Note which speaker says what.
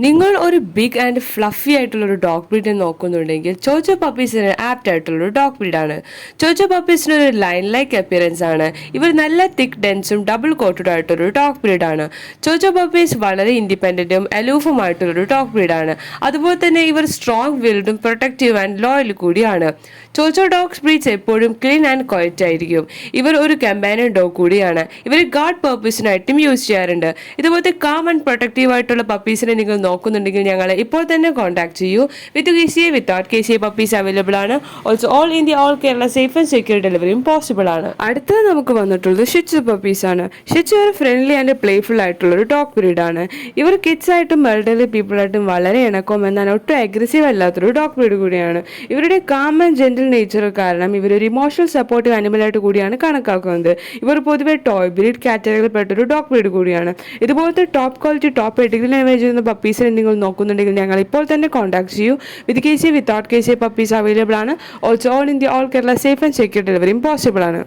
Speaker 1: നിങ്ങൾ ഒരു big and fluffy ആയിട്ടുള്ള ഒരു ഡോഗ് ബ്രീഡ് നോക്കുന്നുണ്ടെങ്കിൽ ചോച്ചോ പപ്പീസിന് ആപ്റ്റ് ആയിട്ടുള്ള ഒരു ഡോഗ് ബ്രീഡാണ്. ചോച്ചോ പപ്പീസിന് ഒരു ലൈൻ ലൈക്ക് അപ്പിയറൻസ് ആണ്. ഇവർ നല്ല തിക്ക് ഡെൻസും ഡബിൾ കോട്ടഡ് ആയിട്ടൊരു ഡോഗ് ബ്രീഡാണ്. ചോച്ചോ പപ്പീസ് വളരെ ഇൻഡിപെൻഡന്റും അലൂഫുമായിട്ടുള്ളൊരു ഡോഗ് ബ്രീഡാണ്. അതുപോലെ തന്നെ ഇവർ സ്ട്രോങ് വിൽഡും പ്രൊട്ടക്റ്റീവ് ആൻഡ് ലോയൽ കൂടിയാണ്. ചോച്ചോ ഡോഗ്സ് ബ്രീഡ്സ് എപ്പോഴും ക്ലീൻ ആൻഡ് ക്വയറ്റ് ആയിരിക്കും. ഇവർ ഒരു കമ്പാനിയൻ ഡോഗ് കൂടിയാണ്. ഇവർ ഗാർഡ് പർപ്പസിനായിട്ടും യൂസ് ചെയ്യാറുണ്ട്. ഇതുപോലത്തെ കാം ആൻഡ് പ്രൊട്ടക്റ്റീവ് ആയിട്ടുള്ള പപ്പീസിനെ നിങ്ങൾ നോക്കുന്നുണ്ടെങ്കിൽ ഞങ്ങളെ ഇപ്പോൾ തന്നെ കോൺടാക്ട് ചെയ്യൂ. With KCA without KCA puppies available ആണ്. Also all India all Kerala safe and secure ഡെലിവറിയും പോസിബിൾ ആണ്. അടുത്തത് നമുക്ക് വന്നിട്ടുള്ളത് ഷിറ്റ്സു പപ്പീസ് ആണ്. ഷിറ്റ്സു ഒരു ഫ്രണ്ട്ലി ആൻഡ് പ്ലേഫുൾ ആയിട്ടുള്ള ഒരു ഡോഗ് ബ്രീഡ് ആണ്. ഇവർ കിഡ്സ് ആയിട്ടും എൽഡർലി പീപ്പിൾ ആയിട്ടും വളരെ ഇണക്കം എന്നാൽ ഒട്ടും അഗ്രസീവ് അല്ലാത്തൊരു ഡോഗ് ബ്രീഡ് കൂടിയാണ്. ഇവരുടെ കാം ആൻഡ് ജെന്റിൽ നേച്ചർ കാരണം ഇവരൊരു ഇമോഷണൽ സപ്പോർട്ടീവ് ആനിമൽ ആയിട്ട് കൂടിയാണ് കണക്കാക്കുന്നത്. ഇവർ പൊതുവെ ടോയ് ബ്രീഡ് കാറ്റഗറിയിൽ പെട്ടൊരു ഡോഗ് ബ്രീഡ് കൂടിയാണ്. ഇതുപോലത്തെ top quality top pedigree language ചെയ്യുന്ന പപ്പീസിനെ നിങ്ങൾ നോക്കുന്നുണ്ടെങ്കിൽ ഞങ്ങൾ ഇപ്പോൾ തന്നെ കോൺടാക്ട് ചെയ്യൂ. With KCA without KCA puppies available ആണ്. Also all India all Kerala safe and secure ഡെലിവറിയും പോസിബിൾ ആണ്.